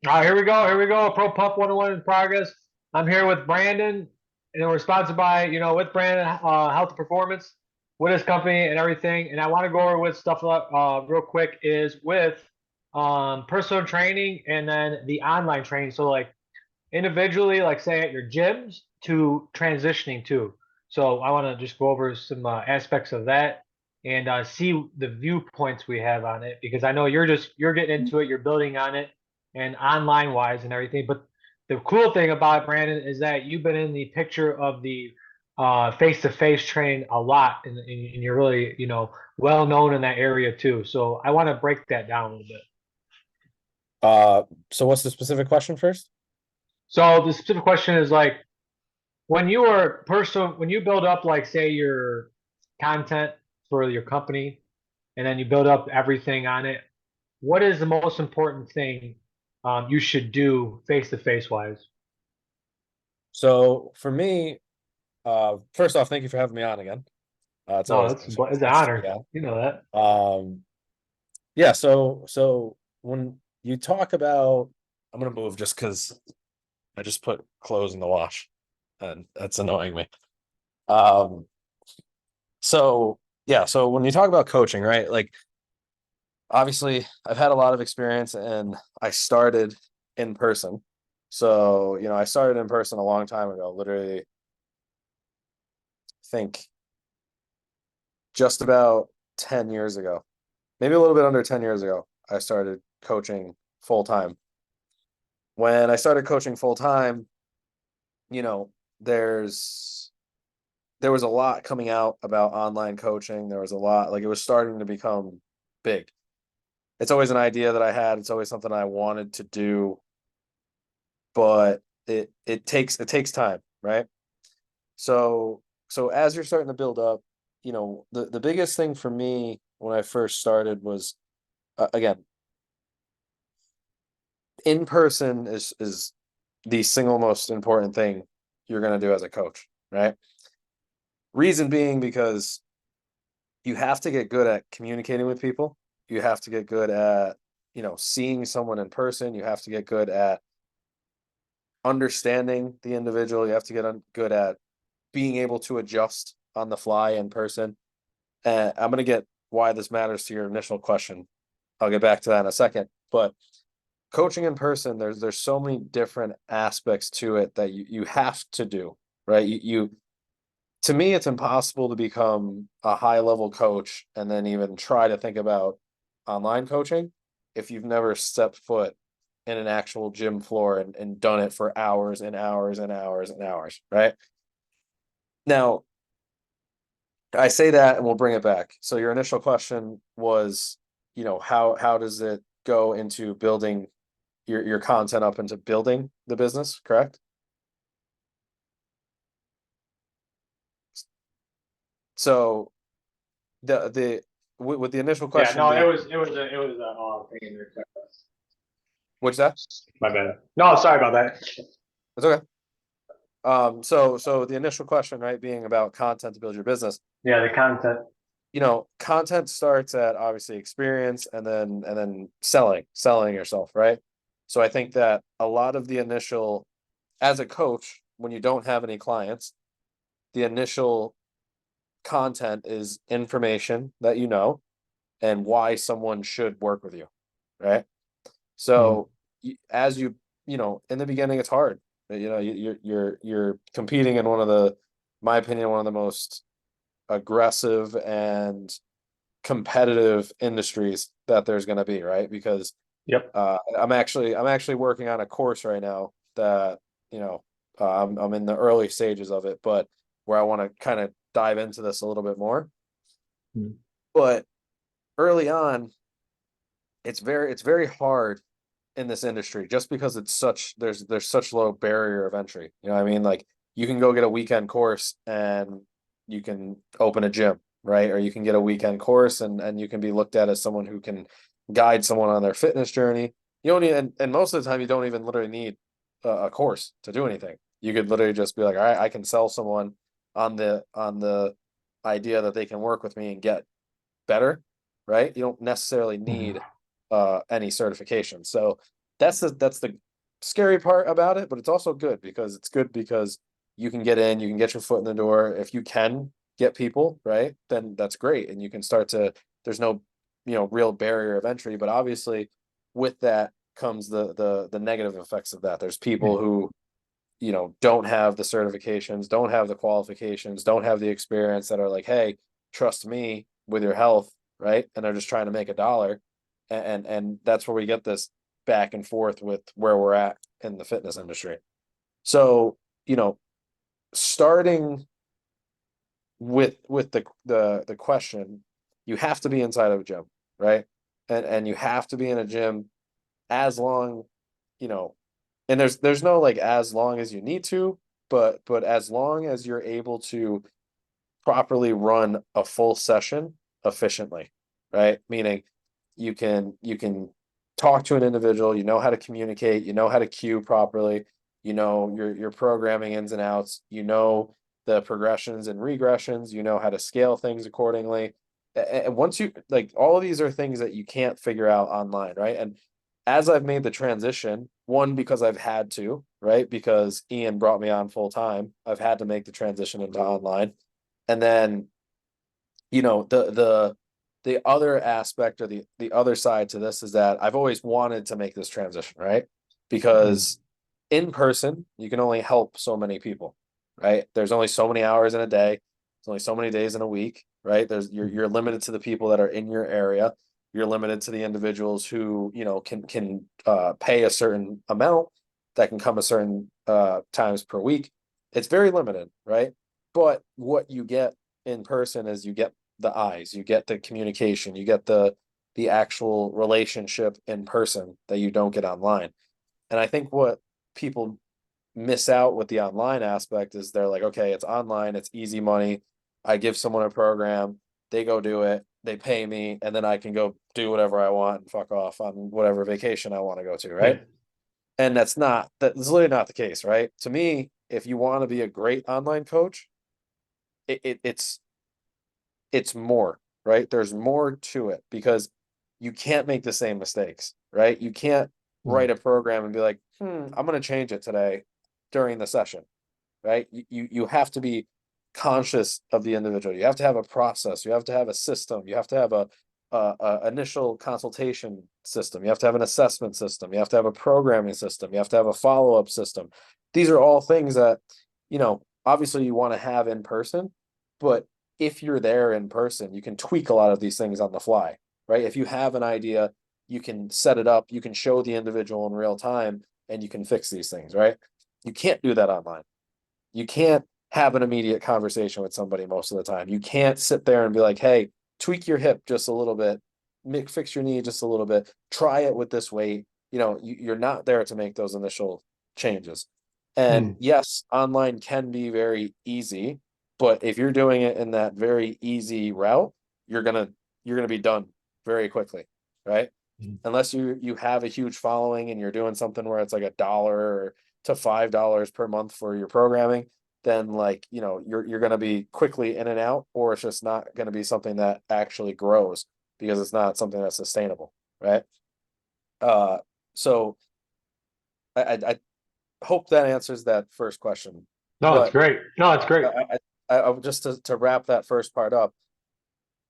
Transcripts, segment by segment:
All right, here we go. Here we go. Pro Pup 101 in progress. I'm here with Brandon, and we're sponsored by, with Brandon Health and Performance, with his company and everything. And I want to go over with stuff real quick is with personal training and then the online training. So, like individually, like say at your gyms to transitioning too. So, I want to just go over some aspects of that and see the viewpoints we have on it because I know you're getting into it, you're building on it and online wise and everything. But the cool thing about it, Brandon, is that you've been in the picture of the face to face training a lot, and you're really well known in that area too. So I want to break that down a little bit. Uh, so what's the specific question first? So the specific question is like when you build up like say your content for your company, and then you build up everything on it. What is the most important thing you should do face to face wise? So for me, first off, thank you for having me on again. It's No, always it's an nice to be honor. You know that. on. Yeah. So when you talk about, I'm gonna move just because I just put clothes in the wash, and that's annoying me. Um. So yeah. So when you talk about coaching, right? Like obviously, I've had a lot of experience, and I started in person. So I started in person a long time ago. Literally, think just about 10 years ago, maybe a little bit under 10 years ago, I started coaching full time. When I started coaching full time, you know, there's there was a lot coming out about online coaching. There was a lot, like it was starting to become big. It's always an idea that I had. It's always something I wanted to do, but it takes time, right? So as you're starting to build up, the biggest thing for me when I first started was again, in person is the single most important thing you're going to do as a coach, right? Reason being because you have to get good at communicating with people. You have to get good at, seeing someone in person. You have to get good at understanding the individual. You have to get good at being able to adjust on the fly in person. And I'm going to get why this matters to your initial question. I'll get back to that in a second. But coaching in person, there's so many different aspects to it that you have to do, right? You to me, it's impossible to become a high level coach and then even try to think about online coaching if you've never stepped foot in an actual gym floor and done it for hours and hours and hours and hours, right? Now, I say that and we'll bring it back. So your initial question was, how does it go into building your content up into building the business, correct? So the with the initial Yeah, question no, being, it was a thing in there. what's that? My bad. No, sorry about that. It's okay. So the initial question, right, being about content to build your business, Yeah, the content. content starts at obviously experience and then selling yourself, right? So I think that a lot of the initial, as a coach, when you don't have any clients, the initial content is information that you know and why someone should work with you, right? Mhm. So as in the beginning, it's hard. You're competing in one of the, my opinion, one of the most aggressive and competitive industries that there's going to be, right? Because Yep. I'm actually working on a course right now that I'm in the early stages of it, but where I want to kind of dive into this a little bit more. Mhm. But early on, it's very hard in this industry just because there's such low barrier of entry. You know what I mean? Like you can go get a weekend course and you can open a gym, right? Or you can get a weekend course and you can be looked at as someone who can guide someone on their fitness journey. You don't need, and most of the time you don't even literally need a course to do anything. You could literally just be like, all right, I can sell someone on the idea that they can work with me and get better, right? You don't necessarily Mhm. need any certification. So that's the scary part about it, but it's also good because you can get in, you can get your foot in the door. If you can get people, right, then that's great. And you can start to, there's no, real barrier of entry, but obviously with that comes the negative effects of that. There's people who, don't have the certifications, don't have the qualifications, don't have the experience that are like, hey, trust me with your health, right? And they're just trying to make a dollar. And that's where we get this back and forth with where we're at in the fitness industry. So, starting with the question, you have to be inside of a gym, right? And you have to be in a gym as long, you know, and there's no like as long as you need to, but as long as you're able to properly run a full session efficiently, right? Meaning you can talk to an individual, you know how to communicate, you know how to cue properly, you know your programming ins and outs, you know the progressions and regressions, you know how to scale things accordingly. And once you like all of these are things that you can't figure out online, right? And as I've made the transition, one, because I've had to, right? Because Ian brought me on full time, I've had to make the transition into online. And then, the other aspect or the other side to this is that I've always wanted to make this transition, right? Because in person, you can only help so many people, right? There's only so many hours in a day, there's only so many days in a week, right? You're limited to the people that are in your area. You're limited to the individuals who, can pay a certain amount that can come a certain times per week. It's very limited, right? But what you get in person is you get the eyes, you get the communication, you get the actual relationship in person that you don't get online. And I think what people miss out with the online aspect is they're like, okay, it's online, it's easy money. I give someone a program, they go do it, they pay me, and then I can go do whatever I want and fuck off on whatever vacation I want to go to, right? And that's literally not the case, right? To me, if you want to be a great online coach, it's more, right? There's more to it because you can't make the same mistakes, right? You can't write a program and be like, I'm going to change it today during the session, right? You have to be conscious of the individual. You have to have a process. You have to have a system. You have to have a initial consultation system. You have to have an assessment system. You have to have a programming system. You have to have a follow-up system. These are all things that, obviously you want to have in person, but if you're there in person, you can tweak a lot of these things on the fly, right? If you have an idea, you can set it up, you can show the individual in real time, and you can fix these things, right? You can't do that online. You can't have an immediate conversation with somebody most of the time. You can't sit there and be like, hey, tweak your hip just a little bit, fix your knee just a little bit, try it with this weight. You're not there to make those initial changes. And yes, online can be very easy, but if you're doing it in that very easy route, you're gonna be done very quickly, right? Unless you have a huge following and you're doing something where it's like $1 to $5 per month for your programming, then like you're gonna be quickly in and out, or it's just not gonna be something that actually grows because it's not something that's sustainable, right? So I hope that answers that first question. No, it's But great. No, it's great. just to wrap that first part up,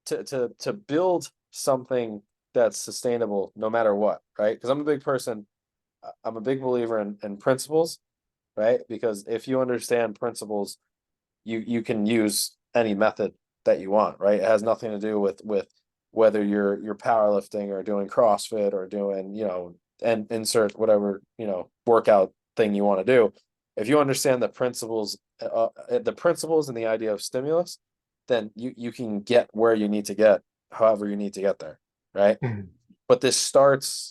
to build something that's sustainable no matter what, right? Because I'm a big person, I'm a big believer in principles, right? Because if you understand principles, you can use any method that you want, right? It has nothing to do with whether you're powerlifting or doing CrossFit or doing, and insert whatever, workout thing you want to do. If you understand the principles and the idea of stimulus, then you can get where you need to get, however you need to get there, right? But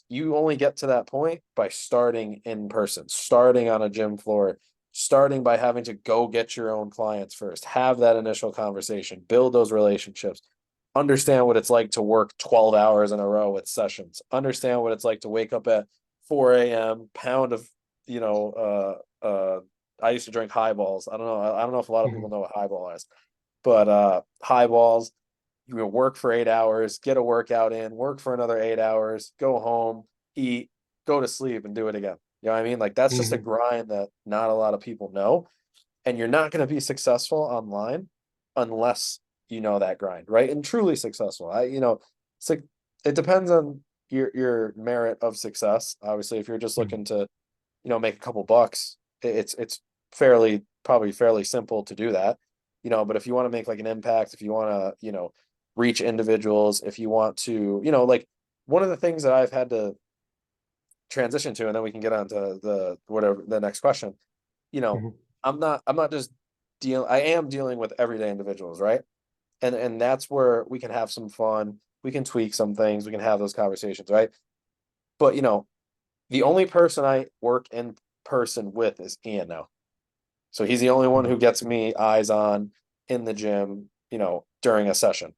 you only get to that point by starting in person, starting on a gym floor, starting by having to go get your own clients first, have that initial conversation, build those relationships, understand what it's like to work 12 hours in a row with sessions, understand what it's like to wake up at 4 a.m., pound of, you know, I used to drink highballs. I don't know. I don't know if a lot of people know what highball is, but highballs, you will work for 8 hours, get a workout in, work for another 8 hours, go home, eat, go to sleep and do it again. You know what I mean? Like that's just a Hmm. grind that not a lot of people know. And you're not going to be successful online unless you know that grind, right? And truly successful. It's like it depends on your merit of success. Obviously, if you're just looking to, make a couple bucks, it's probably fairly simple to do that. But if you want to make like an impact, if you want to, reach individuals, if you want to, like one of the things that I've had to transition to, and then we can get on to the next question. You know, Hmm. I'm not just I am dealing with everyday individuals, right? And that's where we can have some fun, we can tweak some things, we can have those conversations, right? But the only person I work in person with is Ian now. So he's the only one who gets me eyes on in the gym, during a session.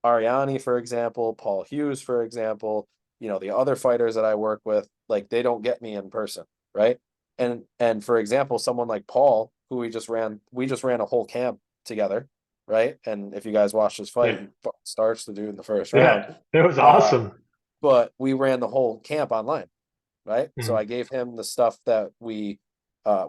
Ariani, for example, Paul Hughes, for example, the other fighters that I work with, like they don't get me in person, right? And for example, someone like Paul, who we just ran a whole camp together, right? And if you guys watch this fight, Yeah. he starts the dude in the first round. Yeah. It was Uh, awesome. but we ran the whole camp online, right? So Hmm. I gave him the stuff that we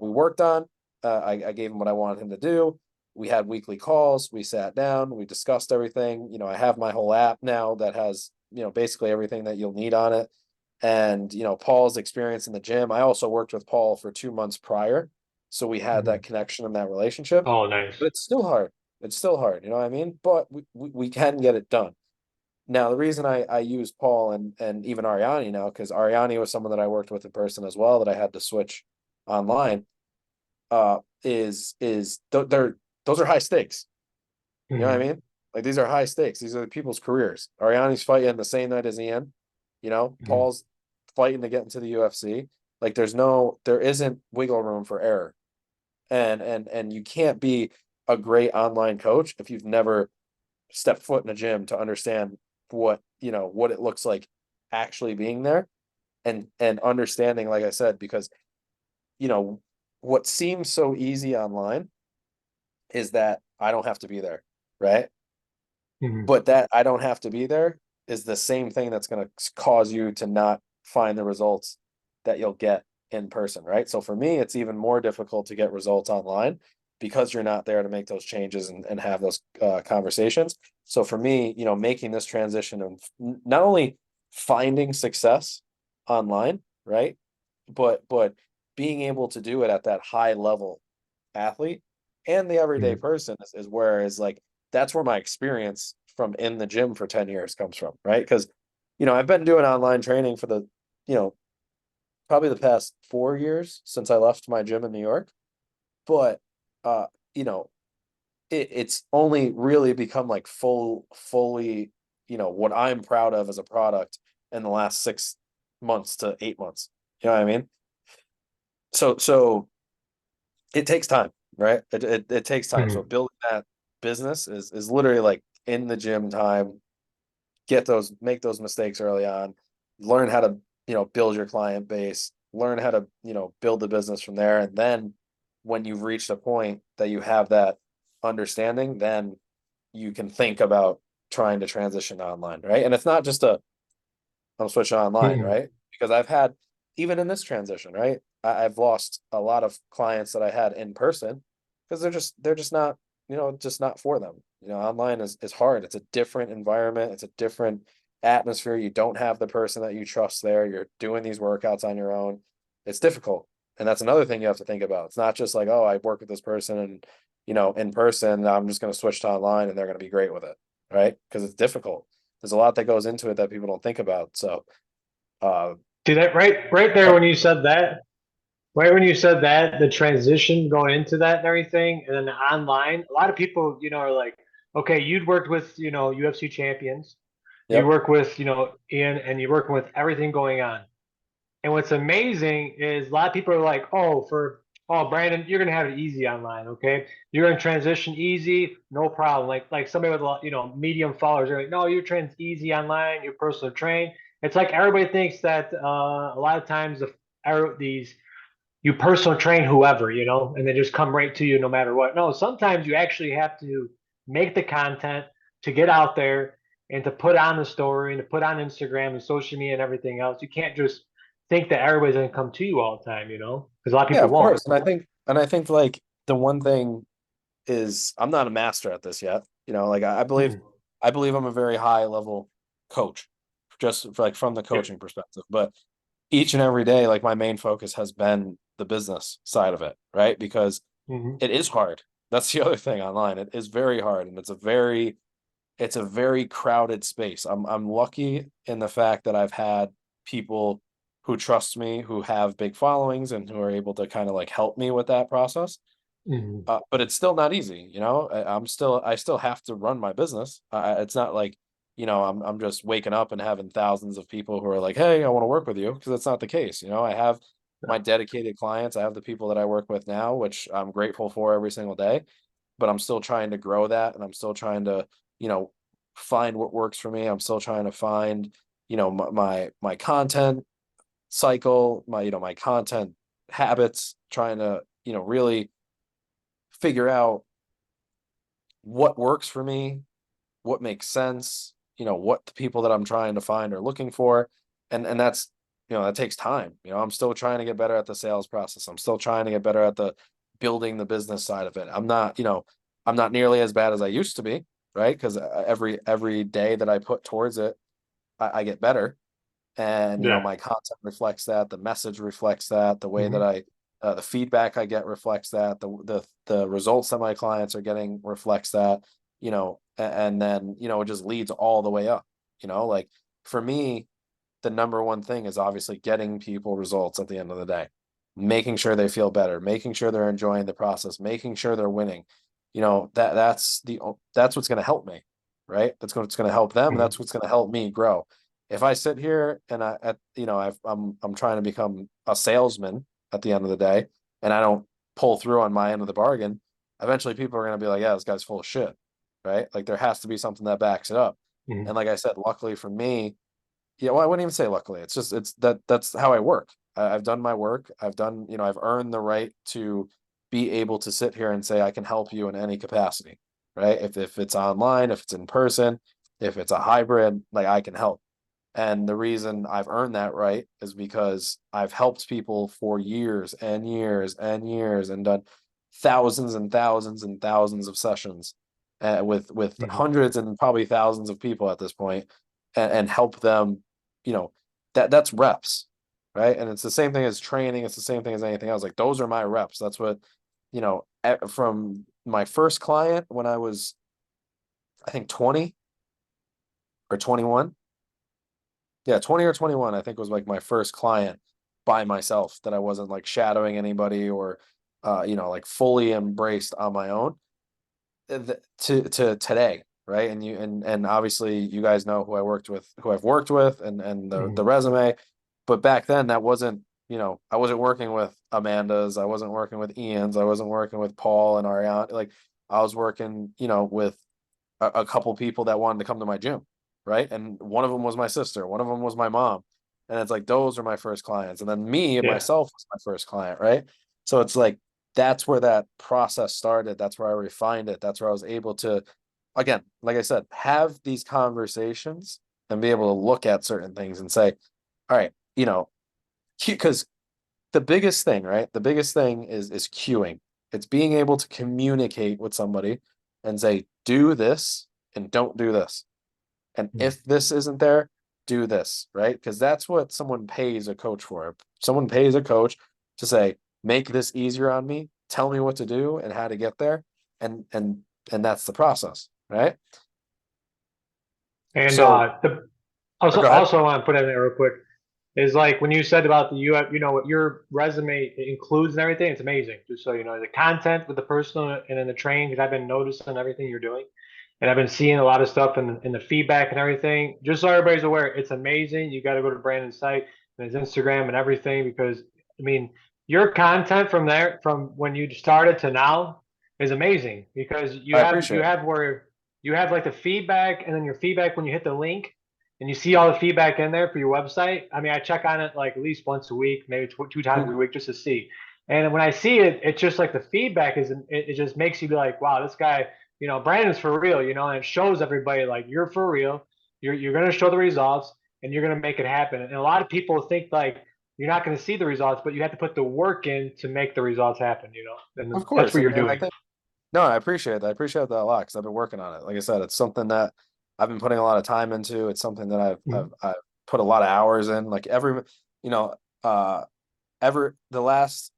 worked on. I gave him what I wanted him to do. We had weekly calls. We sat down. We discussed everything. I have my whole app now that has basically everything that you'll need on it. And Paul's experience in the gym. I also worked with Paul for 2 months prior, so we had Hmm. that connection and that relationship. Oh, nice. But it's still hard. It's still hard. You know what I mean? But we can get it done. Now, the reason I use Paul and even Ariani now, because Ariani was someone that I worked with in person as well that I had to switch online, they're those are high stakes. You know what I Hmm. mean? Like these are high stakes. These are people's careers. Ariani's fighting the same night as Ian. Hmm. Paul's fighting to get into the UFC. Like there isn't wiggle room for error. And you can't be a great online coach if you've never stepped foot in a gym to understand what it looks like actually being there and understanding, like I said, because you know what seems so easy online is that I don't have to be there, right? Hmm. But that I don't have to be there is the same thing that's going to cause you to not find the results that you'll get in person, right? So for me, it's even more difficult to get results online because you're not there to make those changes and have those conversations. So for me, making this transition of not only finding success online, right? But being able to do it at that high level athlete and the everyday Hmm. person is where is like that's where my experience from in the gym for 10 years comes from, right? Because I've been doing online training for the you know probably the past 4 years since I left my gym in New York, but uh you know it's only really become like fully what I'm proud of as a product in the last 6 months to 8 months. You know what I mean? So it takes time, right? It takes time. So Hmm. building that business is literally like in the gym time, make those mistakes early on, learn how to, build your client base, learn how to, build the business from there. And then when you've reached a point that you have that understanding, then you can think about trying to transition to online, right? And it's not just I'm switching online, Hmm. right? Because I've had even in this transition, right? I've lost a lot of clients that I had in person because they're just not, just not for them. Online is hard. It's a different environment, it's a different atmosphere. You don't have the person that you trust there. You're doing these workouts on your own. It's difficult. And that's another thing you have to think about. It's not just like, oh, I work with this person and in person, I'm just going to switch to online and they're going to be great with it, right? Because it's difficult. There's a lot that goes into it that people don't think about. So, uh, See that right there when you said that, right when you said that, the transition going into that and everything, and then the online, a lot of people, are like, okay, you'd worked with, UFC champions, you yep. work with, Ian, and you're working with everything going on. And what's amazing is a lot of people are like, oh, Brandon, you're gonna have it easy online, okay? You're gonna transition easy, no problem. Like somebody with a lot, medium followers, they're like, no, you're trans easy online, you're personal trained. It's like everybody thinks that a lot of times these you personal train whoever, and they just come right to you no matter what. No, sometimes you actually have to make the content to get out there and to put on the story and to put on Instagram and social media and everything else. You can't just think that everybody's gonna come to you all the time, because a lot of Yeah, people of won't. course. And I think like the one thing is I'm not a master at this yet. You know, like Mm. I believe I'm a very high level coach, just for, like from the Yep. coaching perspective. But each and every day, like my main focus has been the business side of it, right? Because Hmm. it is hard. That's the other thing online. It is very hard, and it's a very crowded space. I'm lucky in the fact that I've had people who trust me, who have big followings, and who are able to kind of like help me with that process. Hmm. But it's still not easy, you know. I still have to run my business. It's not like, you know, I'm just waking up and having thousands of people who are like, "Hey, I want to work with you," because that's not the case. You know, I have my dedicated clients. I have the people that I work with now, which I'm grateful for every single day. But I'm still trying to grow that, and I'm still trying to, you know, find what works for me. I'm still trying to find, you know, my content cycle, my content habits, trying to, you know, really figure out what works for me, what makes sense, you know, what the people that I'm trying to find are looking for. And that's, you know, that takes time. You know, I'm still trying to get better at the sales process. I'm still trying to get better at the building the business side of it. I'm not, you know, I'm not nearly as bad as I used to be, right? Because every day that I put towards it, I get better. And you know, Yeah. my content reflects that, the message reflects that, the way that Hmm. the feedback I get reflects that, the results that my clients are getting reflects that, you know. And then, you know, it just leads all the way up, you know. Like for me, the number one thing is obviously getting people results at the end of the day, making sure they feel better, making sure they're enjoying the process, making sure they're winning. You know, that's what's going to help me, right? That's what's going to help them. Hmm. That's what's going to help me grow. If I sit here and you know, I'm trying to become a salesman at the end of the day, and I don't pull through on my end of the bargain, eventually people are going to be like, yeah, this guy's full of shit, right? Like there has to be something that backs it up. Hmm. And like I said, luckily for me, yeah, well, I wouldn't even say luckily. It's just that's how I work. I've done my work. I've done, you know, I've earned the right to be able to sit here and say I can help you in any capacity, right? If it's online, if it's in person, if it's a hybrid, like I can help. And the reason I've earned that right is because I've helped people for years and years and years and done thousands and thousands and thousands of sessions with Hmm. hundreds and probably thousands of people at this point, and help them, you know, that's reps, right? And it's the same thing as training. It's the same thing as anything else. Like those are my reps. That's what, you know, from my first client when I was, I think 20 or 21. Yeah, 20 or 21, I think was like my first client by myself that I wasn't like shadowing anybody or you know, like fully embraced on my own. To today, right? And and obviously you guys know who I worked with, who I've worked with, and the Hmm. resume. But back then that wasn't, you know, I wasn't working with Amanda's, I wasn't working with Ian's, I wasn't working with Paul and Ariane. Like I was working, you know, with a couple people that wanted to come to my gym, right? And one of them was my sister, one of them was my mom. And it's like those are my first clients. And then me and Yeah. myself was my first client, right? So it's like that's where that process started. That's where I refined it. That's where I was able to, again, like I said, have these conversations and be able to look at certain things and say, all right, you know, because the biggest thing, right? The biggest thing is cueing. It's being able to communicate with somebody and say, do this and don't do this. And Hmm. if this isn't there, do this, right? Because that's what someone pays a coach for. Someone pays a coach to say, make this easier on me, tell me what to do and how to get there. And and that's the process, right? And So the also go ahead. also I want to put in there real quick is like when you said about the what your resume includes and everything, it's amazing. Just so you know, the content with the personal and in the training, because I've been noticing everything you're doing, and I've been seeing a lot of stuff in the feedback and everything. Just so everybody's aware, it's amazing. You got to go to Brandon's site and his Instagram and everything because I mean your content from there from when you started to now is amazing because you I have appreciate you it. have where you have like the feedback and then your feedback when you hit the link and you see all the feedback in there for your website. I mean, I check on it like at least once a week, maybe two times a Mhm. week just to see. And when I see it, it's just like the feedback it just makes you be like, wow, this guy, Brandon's for real, and it shows everybody like you're for real. You're going to show the results and you're going to make it happen. And a lot of people think like, you're not going to see the results, but you have to put the work in to make the results happen, you know, and Of that's course. what you're And I doing. think, no, I appreciate that. I appreciate that a lot because I've been working on it. Like I said, it's something that I've been putting a lot of time into. It's something that Mhm. I've put a lot of hours in. Like you know, uh, the last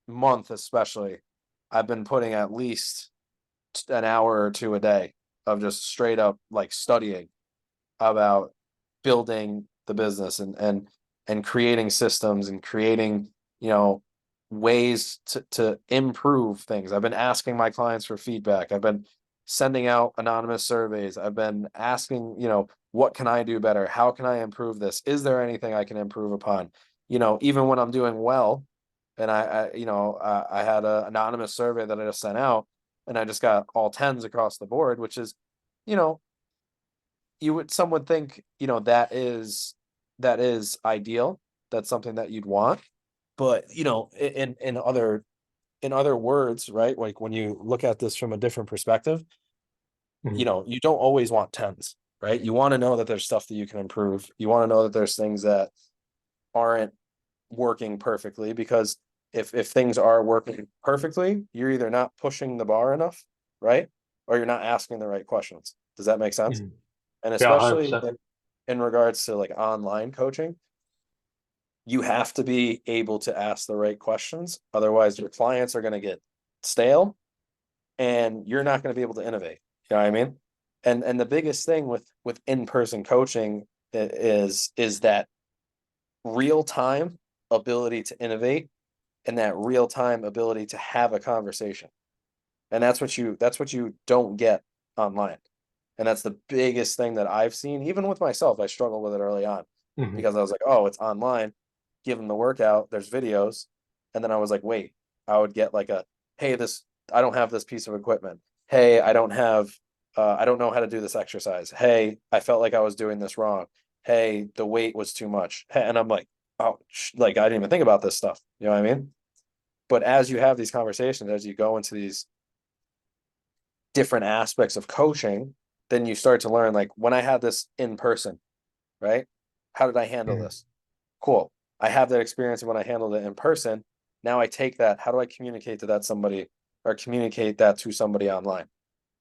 month especially, I've been putting at least an hour or two a day of just straight up like studying about building the business and creating systems and creating, you know, ways to improve things. I've been asking my clients for feedback. I've been sending out anonymous surveys. I've been asking, you know, what can I do better? How can I improve this? Is there anything I can improve upon? You know, even when I'm doing well, and I had an anonymous survey that I just sent out, and I just got all tens across the board, which is, you know, some would think, you know, that is ideal. That's something that you'd want. But, you know, in other words, right? Like when you look at this from a different perspective, you Mhm. know, you don't always want tens, right? You want to know that there's stuff that you can improve. You want to know that there's things that aren't working perfectly, because if things are working perfectly, you're either not pushing the bar enough, right? Or you're not asking the right questions. Does that make sense? Mhm. And Yeah, especially 100%. in regards to like online coaching, you have to be able to ask the right questions. Otherwise, your clients are going to get stale and you're not going to be able to innovate. You know what I mean? And the biggest thing with in-person coaching is that real time ability to innovate and that real time ability to have a conversation. And that's what you don't get online. And that's the biggest thing that I've seen. Even with myself, I struggled with it early on Mhm. because I was like, oh, it's online. Give them the workout, there's videos. And then I was like, wait, I would get like hey, I don't have this piece of equipment. Hey, I don't know how to do this exercise. Hey, I felt like I was doing this wrong. Hey, the weight was too much. Hey, and I'm like, oh, like I didn't even think about this stuff. You know what I mean? But as you have these conversations, as you go into these different aspects of coaching, then you start to learn, like when I had this in person, right? How did I handle Mhm. this? Cool. I have that experience when I handled it in person. Now I take that. How do I communicate to that somebody or communicate that to somebody online?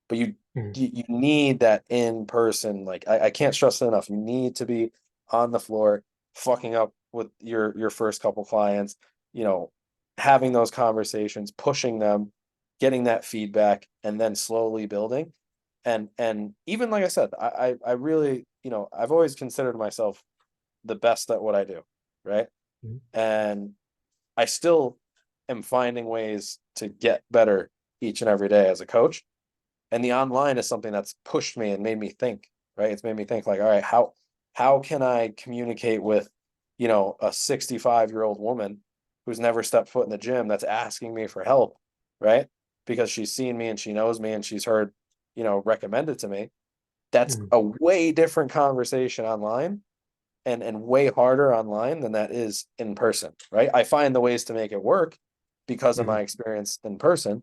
But Mhm. you need that in person. Like I can't stress it enough. You need to be on the floor, fucking up with your first couple clients, you know, having those conversations, pushing them, getting that feedback, and then slowly building. And even like I said, I really, you know, I've always considered myself the best at what I do, right? Mhm. And I still am finding ways to get better each and every day as a coach. And the online is something that's pushed me and made me think, right? It's made me think like, all right, how can I communicate with, you know, a 65-year-old woman who's never stepped foot in the gym that's asking me for help, right? Because she's seen me and she knows me and she's heard, you know, recommended to me. That's Mhm. a way different conversation online and way harder online than that is in person, right? I find the ways to make it work because of my Mhm. experience in person,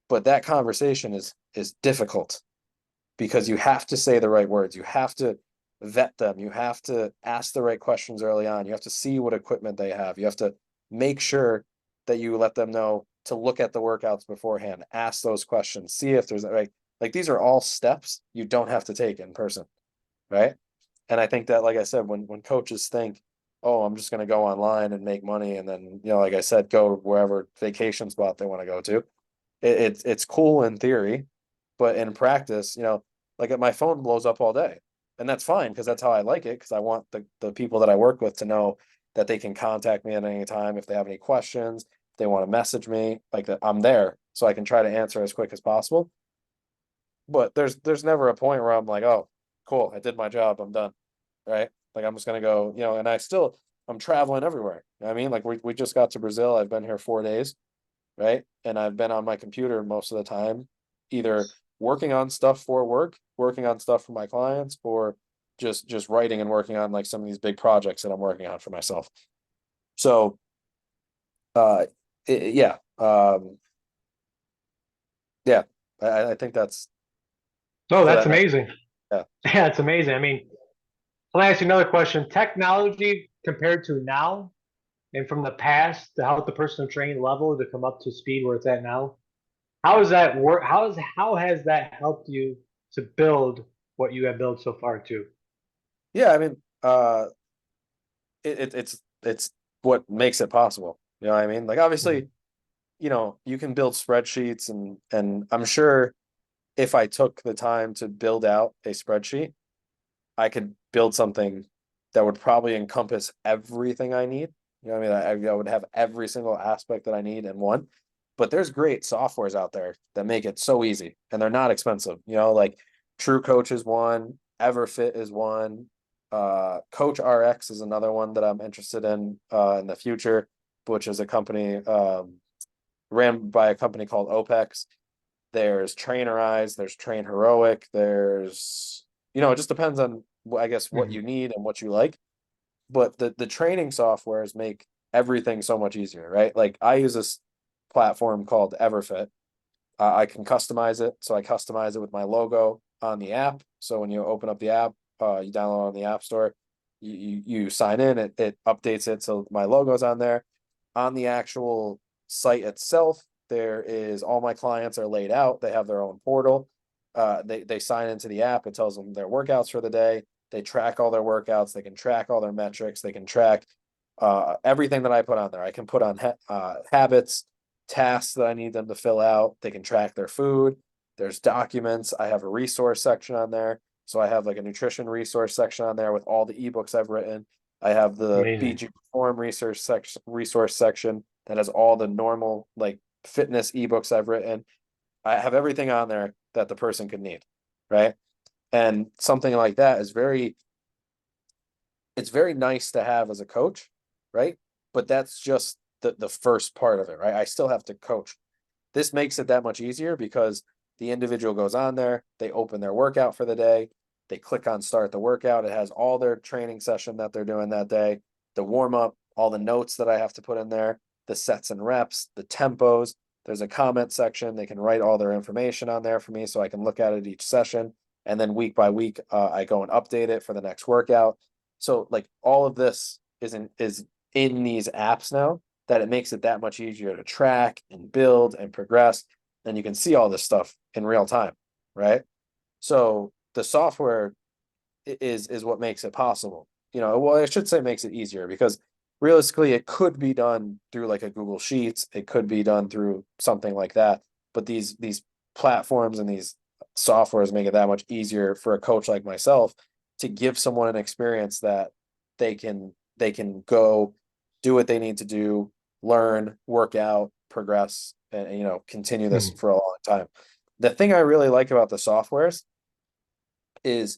but that conversation is difficult because you have to say the right words. You have to vet them. You have to ask the right questions early on. You have to see what equipment they have. You have to make sure that you let them know to look at the workouts beforehand, ask those questions, see if there's like these are all steps you don't have to take in person, right? And I think that, like I said, when coaches think, oh, I'm just going to go online and make money, and then, you know, like I said, go wherever vacation spot they want to go to, it's cool in theory, but in practice, you know, like my phone blows up all day, and that's fine because that's how I like it. Because I want the people that I work with to know that they can contact me at any time if they have any questions, if they want to message me, like that I'm there, so I can try to answer as quick as possible. But there's never a point where I'm like, oh, cool, I did my job, I'm done, right? Like I'm just gonna go, you know, and I'm traveling everywhere. You know what I mean, like we just got to Brazil. I've been here 4 days, right? And I've been on my computer most of the time, either working on stuff for work, working on stuff for my clients, or just writing and working on like some of these big projects that I'm working on for myself. So uh yeah. Yeah, I think that's No, for that's that next, amazing. yeah. Yeah, it's amazing. I mean, I'll ask you another question. Technology. compared to now and from the past to help the personal training level to come up to speed where it's at now? How does that work? How has that helped you to build what you have built so far too? Yeah, I mean, it's what makes it possible. You know what I mean? Like Mhm. obviously, you can build spreadsheets and I'm sure if I took the time to build out a spreadsheet, I could build something that would probably encompass everything I need. You know what I mean? I would have every single aspect that I need in one. But there's great softwares out there that make it so easy and they're not expensive. Like True Coach is one, Everfit is one, Coach RX is another one that I'm interested in the future, which is a company ran by a company called OPEX. There's Trainerize, there's Train Heroic, it just depends on I guess what you Mhm. need and what you like. But the training softwares make everything so much easier, right? Like I use this platform called Everfit. I can customize it, so I customize it with my logo on the app. So when you open up the app, you download on the App Store, you sign in, it updates it so my logo's on there. On the actual site itself, there is all my clients are laid out. They have their own portal. They sign into the app. It tells them their workouts for the day. They track all their workouts. They can track all their metrics. They can track everything that I put on there. I can put on habits, tasks that I need them to fill out. They can track their food. There's documents. I have a resource section on there. So I have like a nutrition resource section on there with all the ebooks I've written. I have the Amazing. BG Perform resource section that has all the normal like fitness ebooks I've written. I have everything on there that the person could need, right? And something like that is it's very nice to have as a coach, right? But that's just the first part of it, right? I still have to coach. This makes it that much easier because the individual goes on there, they open their workout for the day, they click on start the workout. It has all their training session that they're doing that day, the warm up, all the notes that I have to put in there, the sets and reps, the tempos. There's a comment section. They can write all their information on there for me so I can look at it each session. And then week by week, I go and update it for the next workout. So like all of this is in these apps now that it makes it that much easier to track and build and progress. And you can see all this stuff in real time, right? So the software is what makes it possible. Well, I should say makes it easier because realistically it could be done through like a Google Sheets, it could be done through something like that. But these platforms and these softwares make it that much easier for a coach like myself to give someone an experience that they can go do what they need to do, learn, work out, progress, and continue this Mhm. for a long time. The thing I really like about the softwares is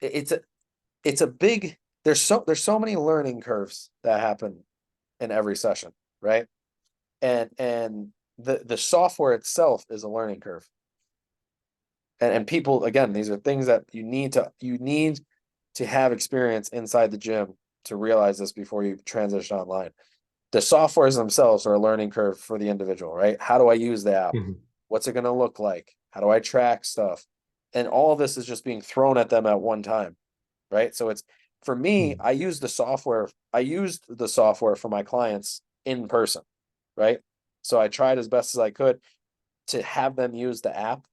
it's a it's a big there's so many learning curves that happen in every session, right? And the software itself is a learning curve. And people, again, these are things that you need to have experience inside the gym to realize this before you transition online. The softwares themselves are a learning curve for the individual, right? How do I use the app? Mhm. What's it going to look like? How do I track stuff? And all of this is just being thrown at them at one time, right? So it's for me, Mhm. I used the software for my clients in person, right? So I tried as best as I could to have them use the app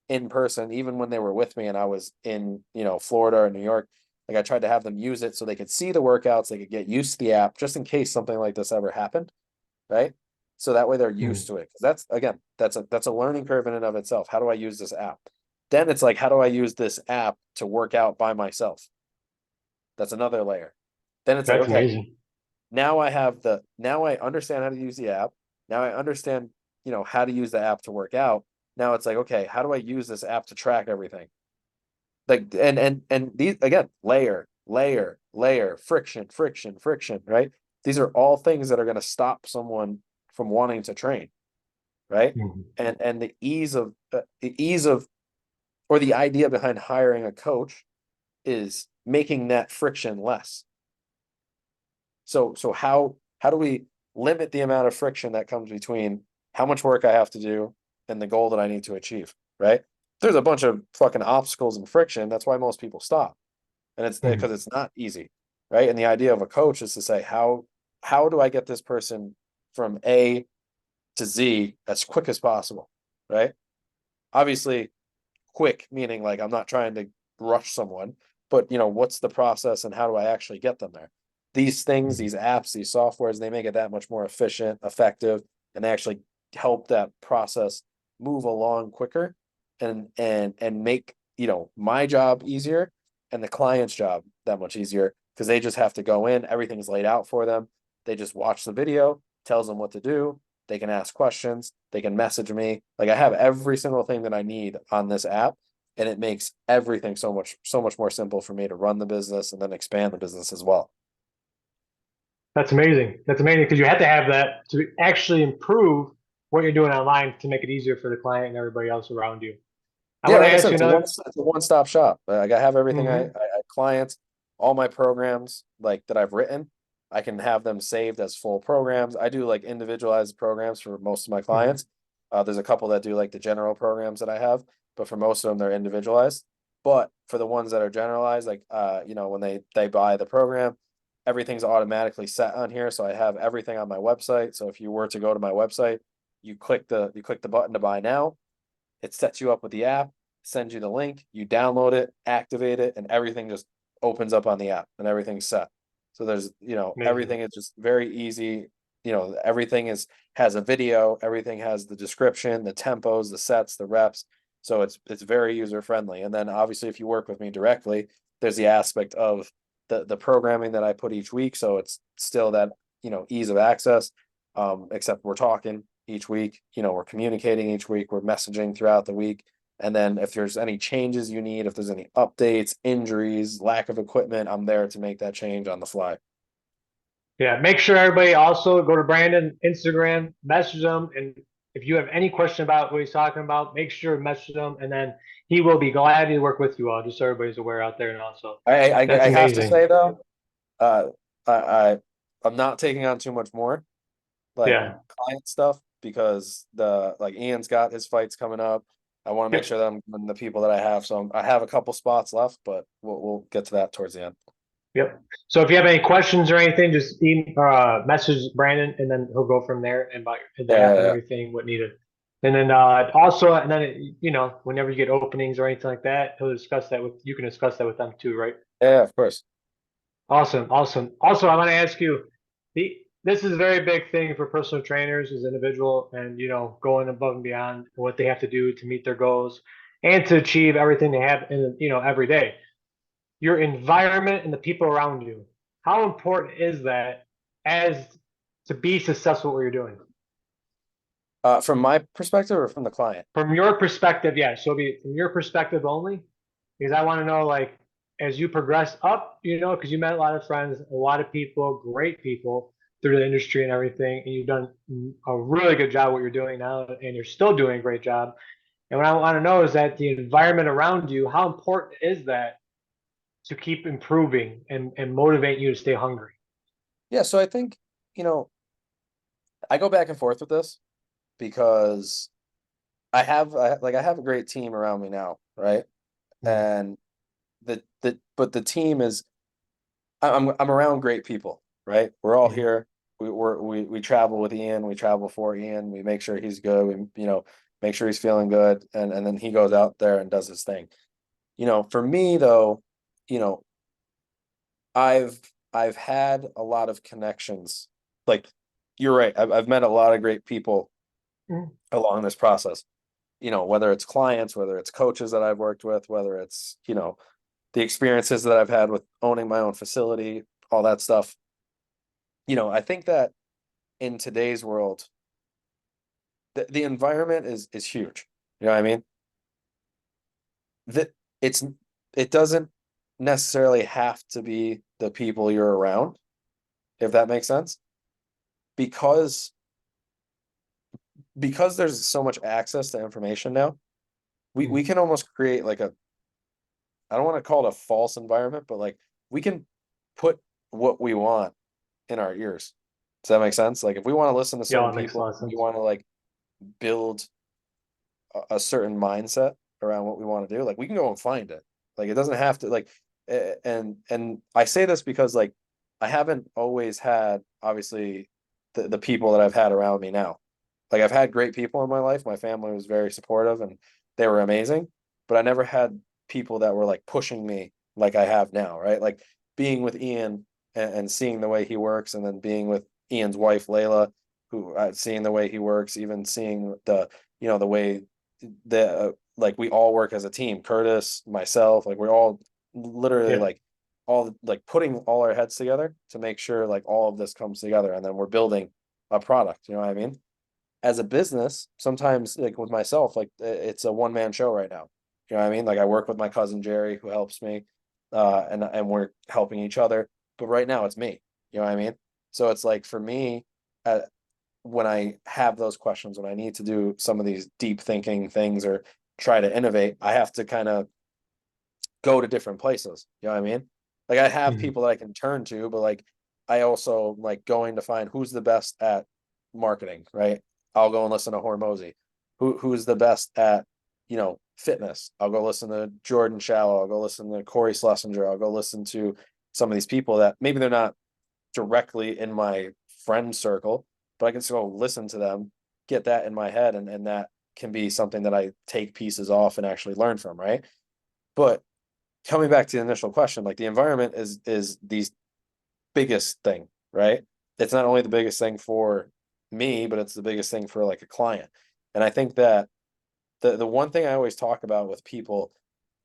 in person, even when they were with me and I was in, Florida or New York. Like I tried to have them use it so they could see the workouts, they could get used to the app just in case something like this ever happened, right? So that way they're used Mhm. to it. Because that's a learning curve in and of itself. How do I use this app? Then it's like, how do I use this app to work out by myself? That's another layer. Then it's like, That's okay, amazing. now I understand how to use the app. Now I understand, how to use the app to work out. Now it's like, okay, how do I use this app to track everything? Like and these again, layer, friction, right? These are all things that are going to stop someone from wanting to train, right? Mhm. And the ease of or the idea behind hiring a coach is making that friction less. So how do we limit the amount of friction that comes between how much work I have to do and the goal that I need to achieve, right? There's a bunch of fucking obstacles and friction. That's why most people stop. And it's because Mhm. it's not easy. right? And the idea of a coach is to say, how do I get this person from A to Z as quick as possible, right? Obviously, quick meaning like I'm not trying to rush someone, but what's the process and how do I actually get them there? These things, these apps, these softwares, they make it that much more efficient, effective, and they actually help that process move along quicker and make my job easier and the client's job that much easier because they just have to go in, everything's laid out for them. They just watch the video, tells them what to do. They can ask questions, they can message me. Like I have every single thing that I need on this app, and it makes everything so much more simple for me to run the business and then expand the business as well. That's amazing. That's amazing because you have to have that to actually improve what you're doing online to make it easier for the client and everybody else around you. I Yeah, want to like I ask said, you another. it's a one-stop shop. Like I have everything Mhm. I clients, all my programs like that I've written, I can have them saved as full programs. I do like individualized programs for most of my Mhm. clients. There's a couple that do like the general programs that I have, but for most of them, they're individualized. But for the ones that are generalized, like when they buy the program, everything's automatically set on here. So I have everything on my website. So if you were to go to my website, you click the button to buy now. It sets you up with the app, sends you the link, you download it, activate it, and everything just opens up on the app and everything's set. So there's, Amazing. everything is just very easy. Everything has a video, everything has the description, the tempos, the sets, the reps. So it's very user friendly. And then obviously if you work with me directly, there's the aspect of the programming that I put each week. So it's still that, ease of access. Except we're talking each week, we're communicating each week, we're messaging throughout the week. And then if there's any changes you need, if there's any updates, injuries, lack of equipment, I'm there to make that change on the fly. Yeah, make sure everybody also go to Brandon Instagram, message him, and if you have any question about what he's talking about, make sure to message him, and then he will be glad to work with you all. Just so everybody's aware out there, and also that's I have to amazing. say though, uh, I I'm not taking on too much more like Yeah. client stuff because the like Ian's got his fights coming up. I want to make Yep. sure that I'm giving the people that I have. So I have a couple spots left, but we'll get to that towards the end. Yep. So if you have any questions or anything, just message Brandon, and then he'll go from there and about the Yeah, app yeah, and yeah. everything what needed. And then also, and then whenever you get openings or anything like that, he'll discuss that with you. Can discuss that with them too, right? Yeah, of course. Awesome, awesome. Also, I want to ask you, this is a very big thing for personal trainers as individual, and going above and beyond what they have to do to meet their goals and to achieve everything they have in every day. Your environment and the people around you. How important is that as to be successful at what you're doing? From my perspective or from the client? From your perspective, yeah. So be from your perspective only, because I want to know, like, as you progress up, because you met a lot of friends, a lot of people, great people through the industry and everything, and you've done a really good job what you're doing now, and you're still doing a great job. And what I want to know is that the environment around you, how important is that to keep improving and motivate you to stay hungry? Yeah, so I think, you know, I go back and forth with this because I have a great team around me now, right? Mm. And the team is I'm around great people, right? We're all Mhm. here. We travel with Ian, we travel for Ian, we make sure he's good, we make sure he's feeling good, and then he goes out there and does his thing. For me though, you know, I've I've had a lot of connections. Like you're right, I've met a lot of great people Mm. along this process. Whether it's clients, whether it's coaches that I've worked with, whether it's, the experiences that I've had with owning my own facility, all that stuff. I think that in today's world, the environment is huge. You know what I mean? That it's it doesn't necessarily have to be the people you're around, if that makes sense. Because there's so much access to information now, we Mm. can almost create like I don't want to call it a false environment, but like we can put what we want in our ears. Does that make sense? Like if we want to listen to Yeah, certain that makes a people, lot of we sense. want to like build a certain mindset around what we want to do, like we can go and find it. Like it doesn't have to like And I say this because like I haven't always had obviously the people that I've had around me now. Like I've had great people in my life. My family was very supportive and they were amazing, but I never had people that were like pushing me like I have now, right? Like being with Ian and seeing the way he works, and then being with Ian's wife Layla, who seeing the way he works, even seeing the way the like we all work as a team. Curtis, myself, like we're all literally Yeah. like all like putting all our heads together to make sure like all of this comes together, and then we're building a product. You know what I mean? As a business, sometimes like with myself, like it's a one-man show right now. You know what I mean? Like I work with my cousin Jerry who helps me, and we're helping each other. But right now it's me. You know what I mean? So it's like for me, uh, when I have those questions, when I need to do some of these deep thinking things or try to innovate, I have to kind of go to different places. You know what I mean? Like I have Mhm. people that I can turn to, but like I also like going to find who's the best at marketing, right? I'll go and listen to Hormozy. Who's the best at, fitness? I'll go listen to Jordan Shallow. I'll go listen to Corey Schlesinger. I'll go listen to some of these people that maybe they're not directly in my friend circle, but I can still listen to them, get that in my head, and that can be something that I take pieces off and actually learn from, right? But coming back to the initial question, like the environment is the biggest thing, right? It's not only the biggest thing for me, but it's the biggest thing for like a client. And I think that the one thing I always talk about with people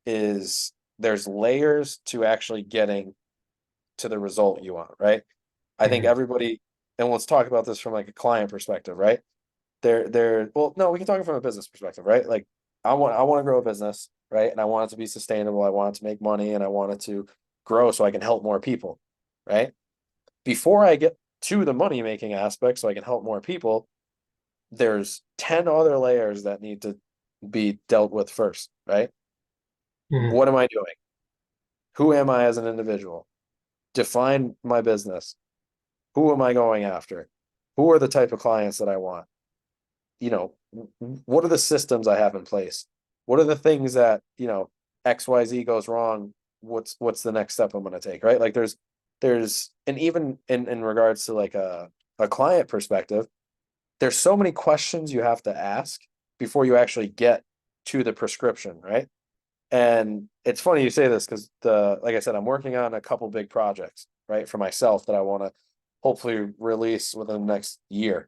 is there's layers to actually getting to the result you want, right? I think Mhm. everybody, and let's talk about this from like a client perspective, right? Well, no, we can talk it from a business perspective, right? Like I want to grow a business, right? And I want it to be sustainable. I want it to make money and I want it to grow so I can help more people, right? Before I get to the money making aspect so I can help more people, there's 10 other layers that need to be dealt with first, right? Mhm. What am I doing? Who am I as an individual? Define my business. Who am I going after? Who are the type of clients that I want? What are the systems I have in place? What are the things that, XYZ goes wrong? What's the next step I'm going to take, right? Like and even in regards to like a client perspective, there's so many questions you have to ask before you actually get to the prescription, right? And it's funny you say this because like I said, I'm working on a couple big projects, right, for myself that I want to hopefully release within the next year.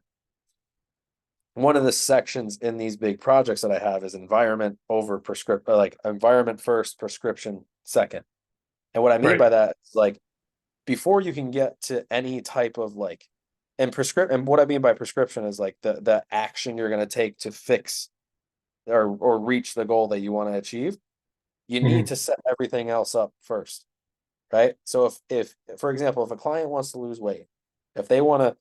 One of the sections in these big projects that I have is environment over prescription, like environment first, prescription second. And what I mean Right. by that is like before you can get to any type of like and what I mean by prescription is like the action you're going to take to fix or reach the goal that you want to achieve, you need Mhm. to set everything else up first, right? So if for example, if a client wants to lose weight, if they want to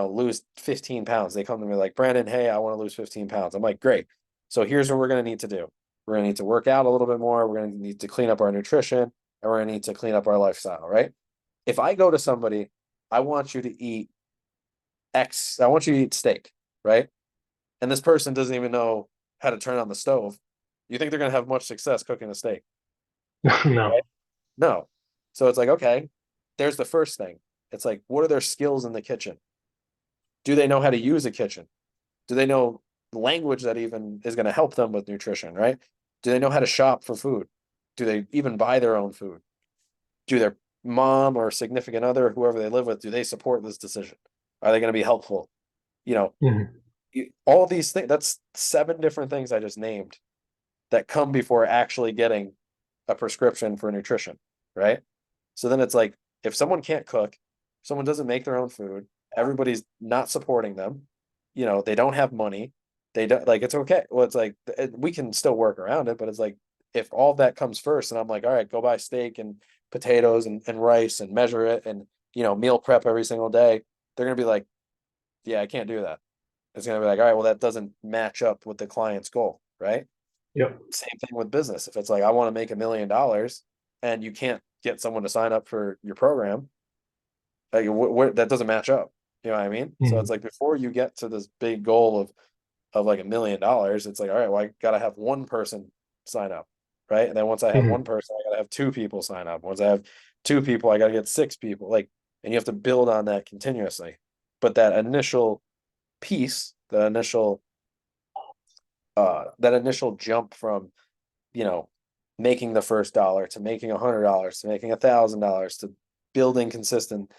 lose 15 pounds. They come to me like, Brandon, hey, I want to lose 15 pounds. I'm like, great. So here's what we're going to need to do. We're going to need to work out a little bit more. We're going to need to clean up our nutrition and we're going to need to clean up our lifestyle, right? If I go to somebody, I want you to eat I want you to eat steak, right? And this person doesn't even know how to turn on the stove. You think they're going to have much success cooking a steak, No. right? No. So it's like, okay, there's the first thing. It's like, what are their skills in the kitchen? Do they know how to use a kitchen? Do they know language that even is going to help them with nutrition, right? Do they know how to shop for food? Do they even buy their own food? Do their mom or significant other, whoever they live with, do they support this decision? Are they going to be helpful? You know, Mhm. all these things, that's 7 different things I just named that come before actually getting a prescription for nutrition, right? So then it's like, if someone can't cook, someone doesn't make their own food, everybody's not supporting them, they don't have money, they don't like it's okay. Well, it's like we can still work around it, but it's like if all that comes first and I'm like, all right, go buy steak and potatoes and rice and measure it and meal prep every single day, they're gonna be like, yeah, I can't do that. It's gonna be like, all right, well, that doesn't match up with the client's goal, right? Yep. Same thing with business. If it's like I want to make $1 million and you can't get someone to sign up for your program, like that doesn't match up. You know what I mean? So it's Mhm. like before you get to this big goal of like $1 million, it's like, all right, well, I gotta have one person sign up, right? And then once I have Mhm. one person, I gotta have two people sign up. Once I have two people, I gotta get six people. Like, and you have to build on that continuously. But that initial piece, that initial jump from, you know, making the first dollar to making $100 to making $1,000 to building consistent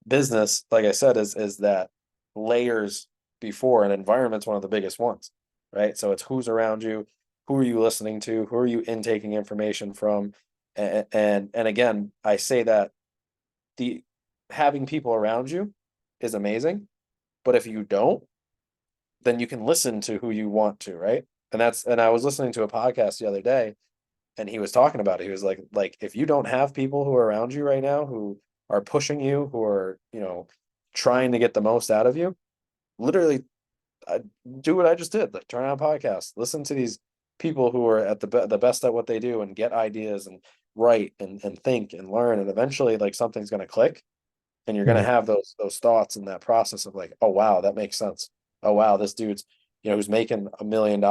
business, like I said, is that layers before, and environment's one of the biggest ones, right? So it's who's around you, who are you listening to, who are you intaking information from, and again, I say that the having people around you is amazing, but if you don't, then you can listen to who you want to, right? And I was listening to a podcast the other day, and he was talking about it. He was like if you don't have people who are around you right now who are pushing you, who are, trying to get the most out of you, literally, do what I just did. Like, turn on a podcast, listen to these people who are at the best at what they do, and get ideas and write and think and learn, and eventually, like, something's going to click, and you're going to Mhm. have those thoughts in that process of like, oh wow, that makes sense. Oh wow, this dude's, who's making $1 million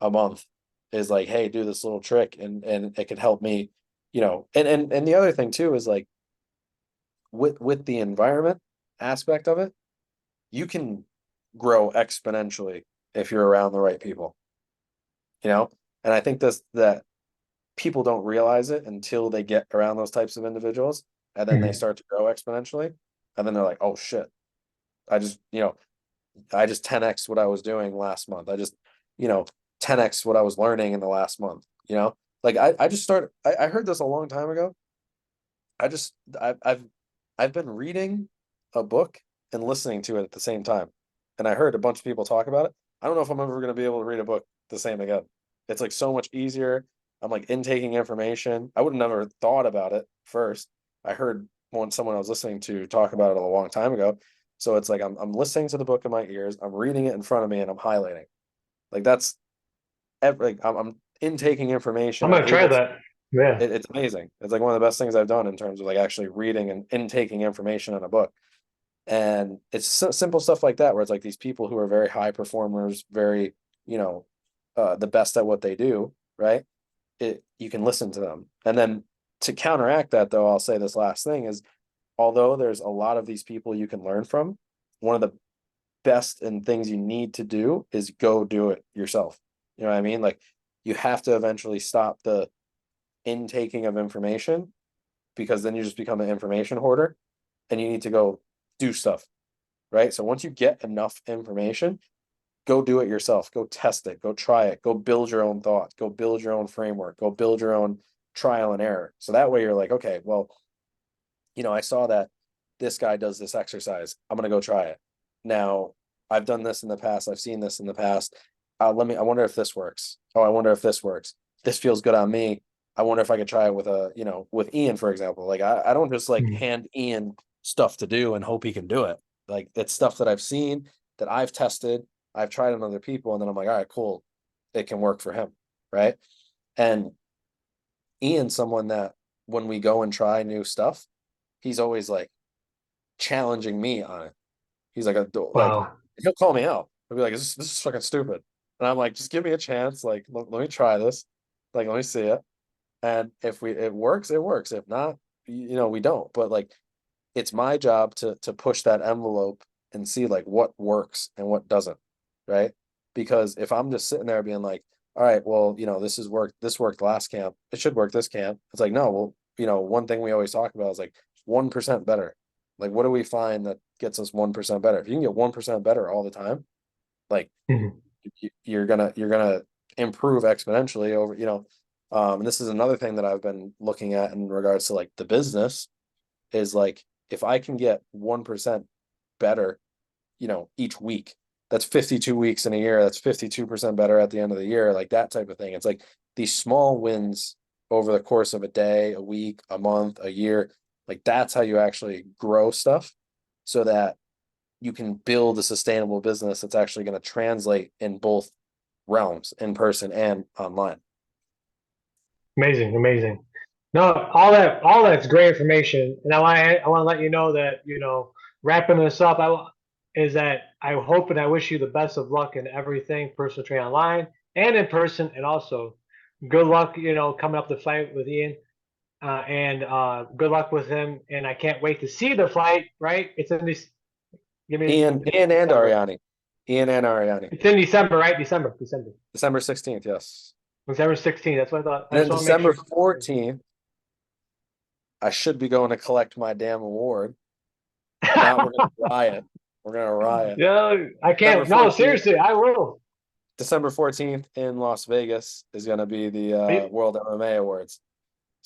a month, is like, hey, do this little trick, and it could help me, and the other thing too is like, with the environment aspect of it, you can grow exponentially if you're around the right people, you know? And I think this that people don't realize it until they get around those types of individuals, and then they Mhm. start to grow exponentially, and then they're like, oh shit, I just, I just 10x what I was doing last month. I just, you know, 10x what I was learning in the last month, Like, I just started, I heard this a long time ago. I just I've been reading a book and listening to it at the same time. And I heard a bunch of people talk about it. I don't know if I'm ever going to be able to read a book the same again. It's like so much easier. I'm like intaking information. I would have never thought about it first. I heard someone I was listening to talk about it a long time ago. So it's like I'm listening to the book in my ears, I'm reading it in front of me, and I'm highlighting. Like, that's like, I'm intaking information. I'm I'm gonna try able to, that. Yeah. it's amazing. It's like one of the best things I've done in terms of like actually reading and intaking information in a book. And it's simple stuff like that, where it's like these people who are very high performers, very, you know, the best at what they do, right? You can listen to them. And then, to counteract that, though, I'll say this last thing is, although there's a lot of these people you can learn from, one of the best and things you need to do is go do it yourself. You know what I mean? Like, you have to eventually stop the intaking of information, because then you just become an information hoarder, and you need to go do stuff, right? So once you get enough information, go do it yourself, go test it, go try it, go build your own thoughts, go build your own framework, go build your own trial and error. So that way you're like, okay, well, I saw that this guy does this exercise. I'm going to go try it. Now, I've done this in the past. I've seen this in the past. I wonder if this works. Oh, I wonder if this works. This feels good on me. I wonder if I could try it with Ian, for example. Like, I don't just like Mhm. hand Ian stuff to do and hope he can do it. Like, it's stuff that I've seen, that I've tested, I've tried on other people, and then I'm like, all right, cool. It can work for him. Right. And Ian's someone that, when we go and try new stuff, he's always like challenging me on it. He's like, Wow. he'll call me out. He'll be like, this is fucking stupid. And I'm like, just give me a chance. Like, let me try this. Like, let me see it. And if it works, it works. If not, we don't. But like, it's my job to push that envelope and see like what works and what doesn't. Right. Because if I'm just sitting there being like, all right, well, this worked last camp, it should work this camp. It's like, no, well, one thing we always talk about is like 1% better. Like, what do we find that gets us 1% better? If you can get 1% better all the time, like, Mhm. you're gonna improve exponentially over, and this is another thing that I've been looking at in regards to like the business, is like, if I can get 1% better, each week, that's 52 weeks in a year, that's 52% better at the end of the year, like that type of thing. It's like these small wins over the course of a day, a week, a month, a year, like that's how you actually grow stuff, so that you can build a sustainable business that's actually going to translate in both realms, in person and online. Amazing, amazing. No, all that's great information, and I want to let you know that wrapping this up, is that I hope and I wish you the best of luck in everything, personal training online and in person, and also good luck, coming up the fight with Ian. And good luck with him. And I can't wait to see the fight. Right? It's in this. Give me Ian and December. Ariani. Ian and Ariani. It's in December, right? December. December 16th, yes. December 16th. That's what I thought. I And then just want to make December sure. 14th, I should be going to collect my damn award. If not, we're gonna riot. We're gonna riot. Yeah, I December can't. No, 14th, seriously, I will. December 14th in Las Vegas is gonna be the Are you, World MMA Awards.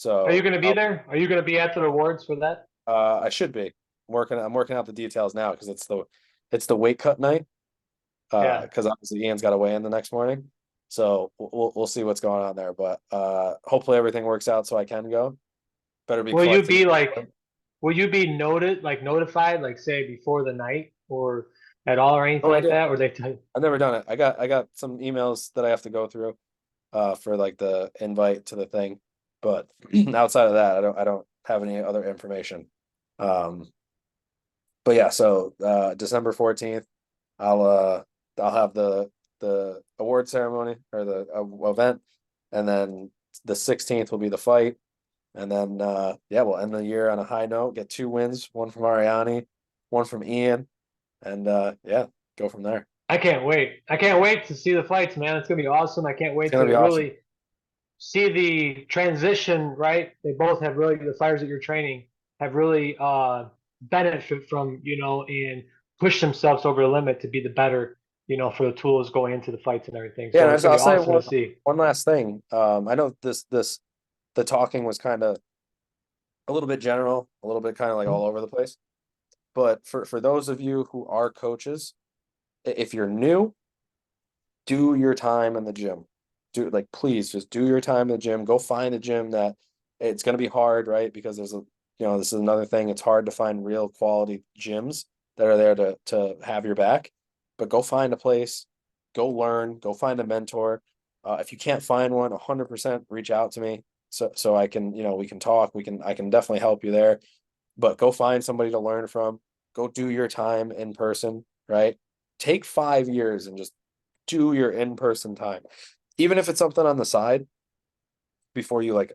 are you So going to be there? Are you going to be at the awards for that? I should be. I'm working out the details now because it's the weight cut night. Yeah. Because obviously Ian's got to weigh in the next morning. So we'll see what's going on there. But hopefully everything works out so I can go. Better be Will you collecting. be like? Will you be notified, like say before the night or at all or anything Oh, I like did. that? Or they tell you? I've never done it. I got some emails that I have to go through for like the invite to the thing. But outside of that, I don't have any other information. Um but yeah, so December 14th, I'll have the award ceremony or the event, and then the 16th will be the fight. And then yeah, we'll end the year on a high note, get 2 wins, one from Ariani, one from Ian, and yeah, go from there. I can't wait. I can't wait to see the fights, man. It's gonna be awesome. I can't It's wait gonna to be awesome. really see the transition. Right? They both have really the fighters that you're training have really benefit from and push themselves over the limit to be the better for the tools going into the fights and everything. Yeah, So and it's gonna I'll be say awesome to one see. one last thing. I know this the talking was kind of a little bit general, a little bit kind of like all over the place. But for those of you who are coaches, if you're new, do your time in the gym. Do like please just do your time in the gym. Go find a gym that it's going to be hard, right? Because this is another thing. It's hard to find real quality gyms that are there to have your back. But go find a place, go learn, go find a mentor. If you can't find one, 100% reach out to me so I can we can talk. I can definitely help you there. But go find somebody to learn from. Go do your time in person, right? Take 5 years and just do your in-person time. Even if it's something on the side before you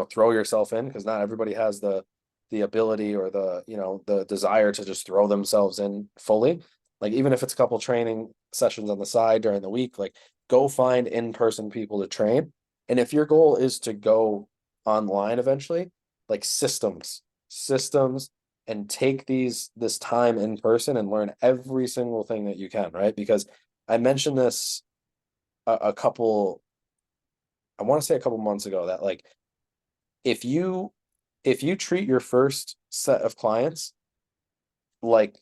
throw yourself in, because not everybody has the ability or the desire to just throw themselves in fully. Like even if it's a couple training sessions on the side during the week, like go find in-person people to train. And if your goal is to go online eventually, like systems and take this time in person and learn every single thing that you can, right? Because I mentioned this a couple, I want to say a couple months ago that like if you treat your first set of clients like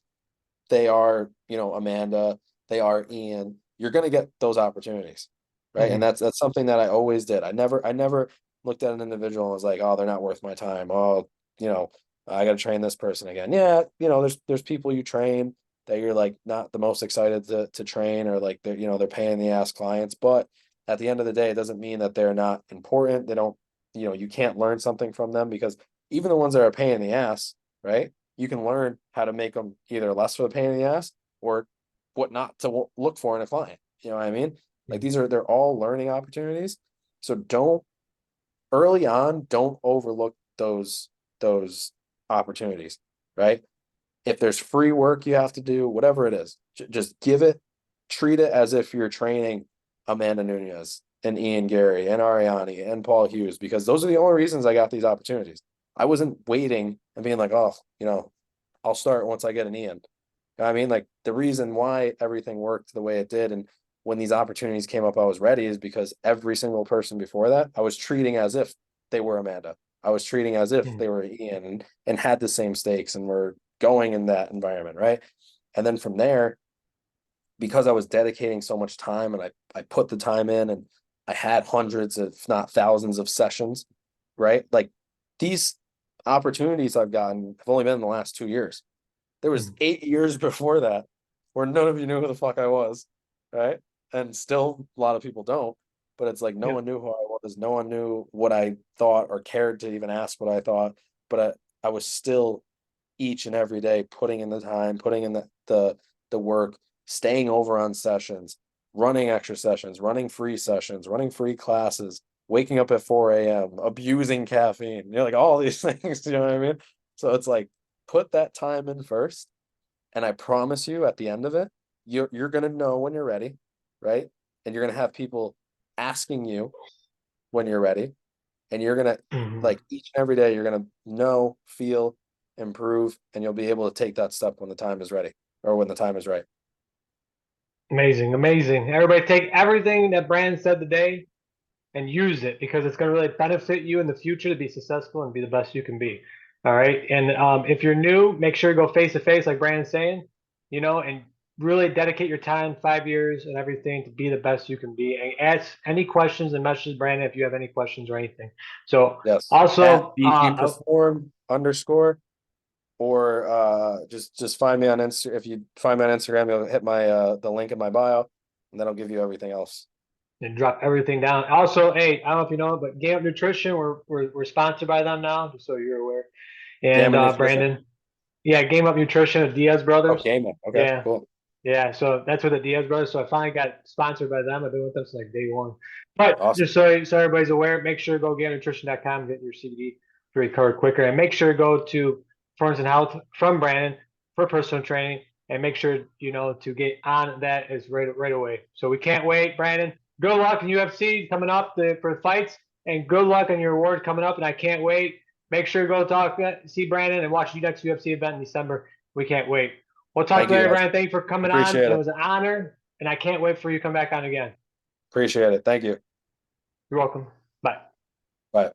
they are, Amanda, they are Ian, you're gonna get those opportunities, right? And Mhm. that's something that I always did. I never looked at an individual and was like, oh, they're not worth my time. Oh, you know, I got to train this person again. Yeah, there's people you train that you're like not the most excited to train, or like they're paying the ass clients, but at the end of the day, it doesn't mean that they're not important. They don't, you can't learn something from them, because even the ones that are paying the ass, right? You can learn how to make them either less of a pain in the ass or what not to look for in a client. You know what I mean? Like they're all learning opportunities. So don't early on, don't overlook those opportunities, right? If there's free work you have to do, whatever it is, just give it, treat it as if you're training Amanda Nunez and Ian Gary and Ariani and Paul Hughes, because those are the only reasons I got these opportunities. I wasn't waiting and being like, oh, I'll start once I get an Ian. You know what I mean? Like the reason why everything worked the way it did, and when these opportunities came up, I was ready, is because every single person before that, I was treating as if they were Amanda. I was treating as if they Mhm. were Ian, and had the same stakes and were going in that environment, right? And then from there, because I was dedicating so much time and I put the time in, and I had hundreds, if not thousands of sessions, right? Like these opportunities I've gotten have only been in the last 2 years. There was Mhm. 8 years before that where none of you knew who the fuck I was, right? And still a lot of people don't, but it's like no Yeah. one knew who I was. No one knew what I thought or cared to even ask what I thought. But I was still each and every day putting in the time, putting in the work, staying over on sessions, running extra sessions, running free classes, waking up at 4 a.m., abusing caffeine, like all these things, you know what I mean? So it's like put that time in first, and I promise you at the end of it, you're gonna know when you're ready, right? And you're gonna have people asking you when you're ready, and you're gonna Mhm. like each and every day you're gonna know, feel, improve, and you'll be able to take that step when the time is ready or when the time is right. Amazing, amazing. Everybody take everything that Brandon said today and use it because it's going to really benefit you in the future to be successful and be the best you can be. All right. And if you're new, make sure you go face to face, like Brandon's saying, and really dedicate your time, 5 years and everything to be the best you can be. And ask any questions and message Brandon if you have any questions or anything. So Yes. At also, BG Perform underscore, or just find me on Insta. If you find me on Instagram, you'll hit my the link in my bio, and that'll give you everything else. and drop everything down. Also, hey, I don't know if you know, but Game Up Nutrition, we're sponsored by them now, just so you're aware. And Gamma Nutrition. Brandon, yeah, Game Up Nutrition of Diaz Oh, Brothers. Gamma. Okay, Yeah, cool. yeah. So that's with the Diaz Brothers. So I finally got sponsored by them. I've been with them since like day one. But Awesome. just so everybody's aware, make sure to go GameUpNutrition.com, get your CBD to recover quicker, and make sure to go to Performance and Health from Brandon for personal training, and make sure to get on that is right away. So we can't wait, Brandon. Good luck in UFC coming up for the fights, and good luck on your award coming up. And I can't wait. Make sure to go see Brandon and watch the next UFC event in December. We can't wait. We'll talk Thank you, later, guys. Brandon. Thank you for coming on. Appreciate It it. was an honor, and I can't wait for you to come back on again. Appreciate it. Thank you. You're welcome. Bye. Bye.